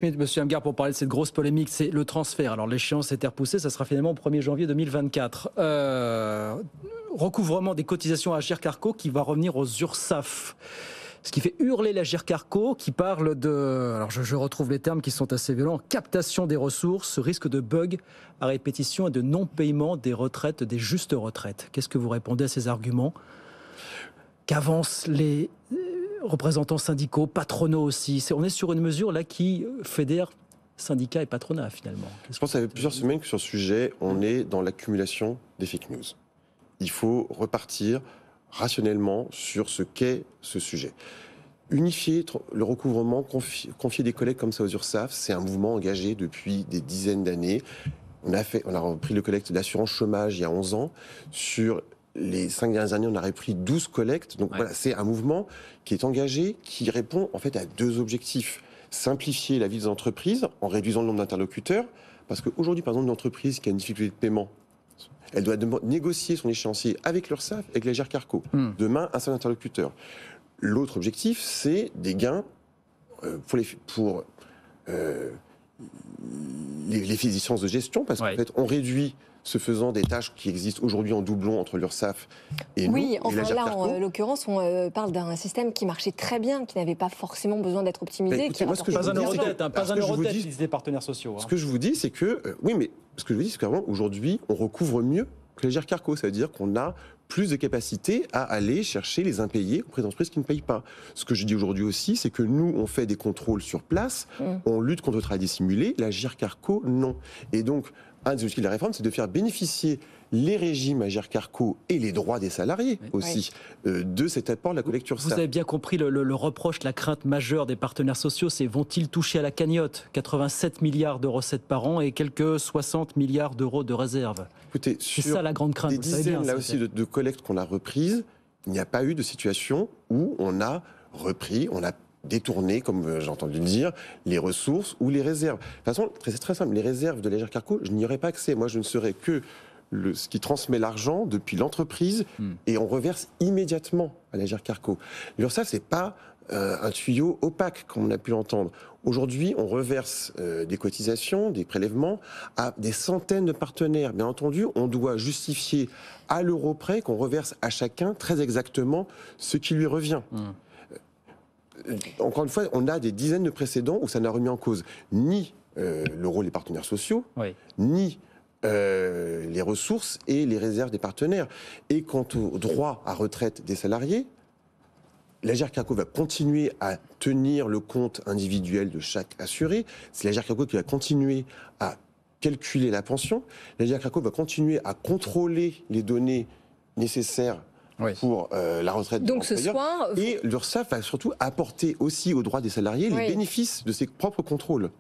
Mais Monsieur Amghar, pour parler de cette grosse polémique, c'est le transfert. Alors l'échéance était repoussée, ça sera finalement au 1er janvier 2024. Recouvrement des cotisations à Agirc Arrco qui va revenir aux URSSAF. Ce qui fait hurler l'Agirc Arrco, qui parle de, alors je retrouve les termes qui sont assez violents, captation des ressources, risque de bugs à répétition et de non-paiement des retraites, des justes retraites. Qu'est-ce que vous répondez à ces arguments qu'avancent les représentants syndicaux, patronaux aussi? On est sur une mesure là qui fédère syndicats et patronat finalement. Je pense que ça fait plusieurs semaines que sur ce sujet, on est dans l'accumulation des fake news. Il faut repartir rationnellement sur ce qu'est ce sujet. Unifier le recouvrement, confier des collègues comme ça aux URSSAF, c'est un mouvement engagé depuis des dizaines d'années. On a repris le collecte d'assurance chômage il y a 11 ans. Sur les 5 dernières années, on a repris 12 collectes. Donc voilà, c'est un mouvement qui est engagé, qui répond en fait à deux objectifs. Simplifier la vie des entreprises en réduisant le nombre d'interlocuteurs. Parce qu'aujourd'hui, par exemple, une entreprise qui a une difficulté de paiement, elle doit négocier son échéancier avec l'URSSAF, avec l'Agirc Arrco. Demain, un seul interlocuteur. L'autre objectif, c'est des gains pour les efficiences de gestion, parce qu'en fait, on réduit, ce faisant, des tâches qui existent aujourd'hui en doublon entre l'URSSAF et nous. Oui, enfin et là, en l'occurrence, on parle d'un système qui marchait très bien, qui n'avait pas forcément besoin d'être optimisé. Écoutez, moi, Pas un euro de dette, pas un euro de dette, disent les partenaires sociaux. Ce que je vous dis, c'est que, aujourd'hui, on recouvre mieux que l'Agirc Arrco. Ça veut dire qu'on a plus de capacité à aller chercher les impayés auprès d'entreprises qui ne payent pas. Ce que je dis aujourd'hui aussi, c'est que nous, on fait des contrôles sur place, on lutte contre le travail dissimulé, l'Agirc Arrco, non. Et donc, un des objectifs de la réforme, c'est de faire bénéficier les régimes Agirc Arrco et les droits des salariés aussi de cet apport de la collecte URSSAF. Vous avez bien compris le reproche, la crainte majeure des partenaires sociaux, c'est vont-ils toucher à la cagnotte 87 milliards de recettes par an et quelques 60 milliards d'euros de réserves. Écoutez, c'est ça la grande crainte. Des dizaines là aussi de collectes qu'on a reprises, il n'y a pas eu de situation où on a repris, on a détourner, comme j'ai entendu le dire, les ressources ou les réserves. De toute façon, c'est très simple, les réserves de l'Agirc Arrco, je n'y aurais pas accès. Moi, je ne serais que ce qui transmet l'argent depuis l'entreprise et on reverse immédiatement à l'Agirc Arrco. L'URSSAF, c'est pas un tuyau opaque, comme on a pu l'entendre. Aujourd'hui, on reverse des cotisations, des prélèvements à des centaines de partenaires. Bien entendu, on doit justifier à l'euro près qu'on reverse à chacun très exactement ce qui lui revient. Encore une fois, on a des dizaines de précédents où ça n'a remis en cause ni le rôle des partenaires sociaux, ni les ressources et les réserves des partenaires. Et quant au droit à retraite des salariés, l'Agirc Arrco va continuer à tenir le compte individuel de chaque assuré. C'est l'Agirc Arrco qui va continuer à calculer la pension. L'Agirc Arrco va continuer à contrôler les données nécessaires pour la retraite. Donc ce soir... Et l'URSSAF va surtout apporter aussi aux droits des salariés les bénéfices de ses propres contrôles.